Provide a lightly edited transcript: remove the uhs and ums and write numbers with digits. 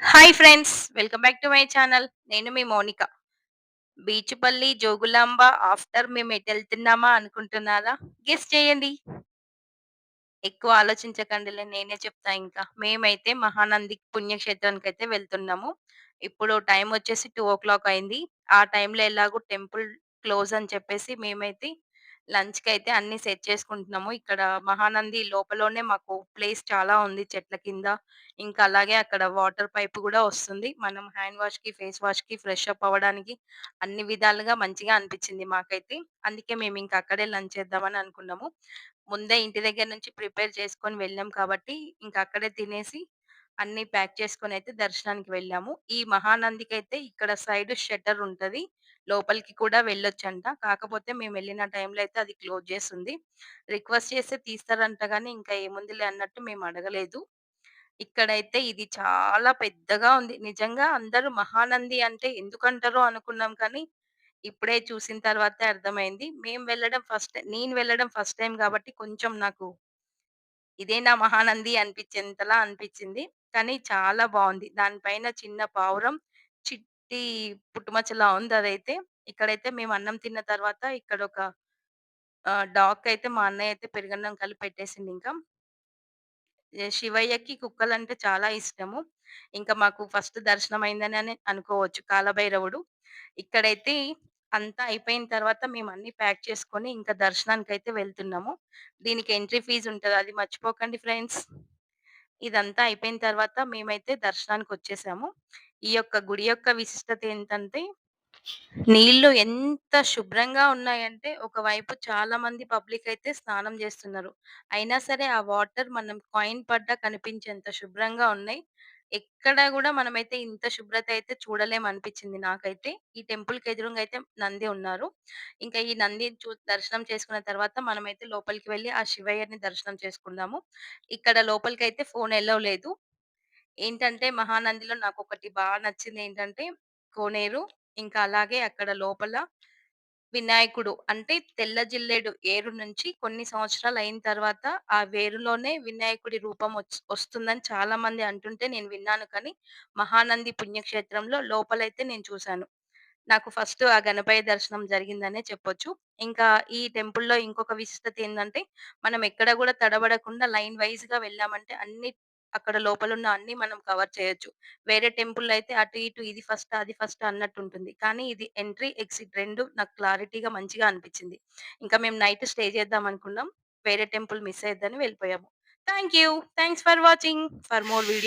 Hi friends! Welcome back to my channel. నేను మీ Mounika. Beechupalli, Jogulamba after మేము ఎటెళ్తున్నామా అనుకుంటున్నారా? గెస్ చేయండి. ఎక్కువ ఆలోచించకండిలే నేనే చెప్తా ఇంకా. మేమైతే మహానంది పుణ్యక్షేత్రానికైతే వెళ్తున్నాము. ఇప్పుడు టైమొచ్చేసి 2:00 అయింది. ఆ టైంలో ఎలాగో టెంపుల్ క్లోజ్ అని చెప్పేసి మేమైతే లంచ్‌కైతే అన్నీ సెట్ చేసుకుంటున్నాము. ఇక్కడ మహానంది లోపలోనే మాకు ప్లేస్ చాలా ఉంది చెట్ల కింద. ఇంకా అలాగే అక్కడ వాటర్ పైప్ గూడా వస్తుంది. మనం హ్యాండ్ వాష్‌కి, ఫేస్ వాష్‌కి, ఫ్రెష్ అప్ అవ్వడానికి అన్ని విధాలుగా మంచిగా అనిపిచ్చింది మాకైతే. అందుకే మేమింక అక్కడే లంచ్ చేద్దామని అనుకున్నాము. ముందే ఇంటి దగ్గర నుంచి ప్రిపేర్ చేసుకొని వెళ్ళాం కాబట్టి, ఇంక అక్కడే తినేసి అన్నీ ప్యాక్ చేసుకొనైతే దర్శనానికి వెళ్ళాము. ఈ మహానందికైతే ఇక్కడ సైడ్ షట్టర్ ఉంటది. లోపలికి కూడా వెళ్ళొచ్చంట. కాకపోతే మేమెళ్ళిన టైంలో అయితే అది క్లోజ్ చేసుంది. రిక్వెస్ట్ చేస్తే తీస్తారంట గానీ, ఇంకా ఏముందిలే అన్నట్టు మేము అడగలేదు. ఇక్కడైతే ఇది చాలా పెద్దగా ఉంది. నిజంగా అందరూ మహానంది అంటే ఎందుకంటారో అనుకున్నాం కానీ, ఇప్పుడే చూసిన తర్వాతే అర్థమైంది. నేను వెళ్ళడం ఫస్ట్ టైమ్ గాబట్టి కొంచెం నాకు ఇదేనా మహానంది అనిపించేంతలా అనిపించింది. కానీ చాలా బావుంది. దానిపైన చిన్న పావురం, చిట్టి పుట్టుమచ్చలా ఉంది అదైతే. ఇక్కడైతే మేము అన్నం తిన్న తర్వాత ఇక్కడొక డాగ్‌కైతే మా అన్నయ్య అయితే పెరుగన్నం కలిపి పెట్టేసిండింకా. శివయ్యకి కుక్కలంటే చాలా ఇష్టము. ఇంకా మాకు ఫస్ట్ దర్శనమైందననే అనుకోవచ్చు కాలభైరవుడు. ఇక్కడైతే అంతా అయిపోయిన తర్వాత మేమన్నీ ప్యాక్ చేసుకొని ఇంకా దర్శనానికైతే వెళ్తున్నాము. దీనికి ఎంట్రీ ఫీజ్ ఉంటది. అది మర్చిపోకండి ఫ్రెండ్స్. ఇదంతా అయిపోయిన తర్వాత మేమైతే దర్శనానికొచ్చేసాము. ఈ యొక్క గుడి యొక్క విశిష్టత ఏంటంటే నీళ్ళు ఎంత శుభ్రంగా ఉన్నాయంటే, ఒకవైపు చాలా మంది పబ్లిక్ అయితే స్నానం జేస్తున్నారు. అయినా సరే ఆ వాటర్ మనం కాయిన్ పడ్డా కనిపించేంత శుభ్రంగా ఉన్నాయి. ఎక్కడ గూడా మనమైతే ఇంత శుభ్రత అయితే చూడలేమనిపించింది నాకైతే. ఈ టెంపుల్‌కి ఎదురుంగా అయితే నంది ఉన్నారు. ఇంకా ఈ నందిని దర్శనం చేసుకున్న తర్వాత మనమైతే లోపలికి వెళ్లి ఆ శివయ్యని దర్శనం చేసుకున్నాము. ఇక్కడ లోపలికైతే ఫోన్ ఎలో లేదు. ఏంటంటే మహానందిలో నాకొకటి నచ్చిందేంటంటే కోనేరు. ఇంకా అలాగే అక్కడ లోపల వినాయకుడు అంటే తెల్ల జిల్లేడు ఏరు నుంచి కొన్ని సంవత్సరాలయిన తర్వాత ఆ వేరులోనే వినాయకుడి రూపం వస్తుందని చాలామంది అంటుంటే నేను విన్నాను కానీ, మహానంది పుణ్యక్షేత్రంలో లోపలైతే నేను చూసాను. నాకు ఫస్ట్ ఆ గణపయ్య దర్శనం జరిగిందనే చెప్పొచ్చు. ఇంకా ఈ టెంపుల్‌లో ఇంకొక విశిష్టత ఏందంటే, మనం ఎక్కడ గూడా తడబడకుండా లైన్ వైస్‌గా వెళ్ళామంటే అక్కడ లోపలున్న అన్నీ మనం కవర్ చేయొచ్చు. వేరే టెంపుల్‌లో అయితే అటు ఇటు ఇది ఫస్ట్, అది ఫస్ట్ అన్నట్టుంటుంది. కానీ ఇది ఎంట్రీ, ఎగ్జిట్ 2 నాకు క్లారిటీగా మంచిగా అనిపిచ్చింది. ఇంకా మేము నైట్ స్టే చేద్దాం అనుకున్నాం. వేరే టెంపుల్ మిస్ అయ్యిద్దని వెళ్ళిపోయాము. Thank you. Thanks for watching. For more videos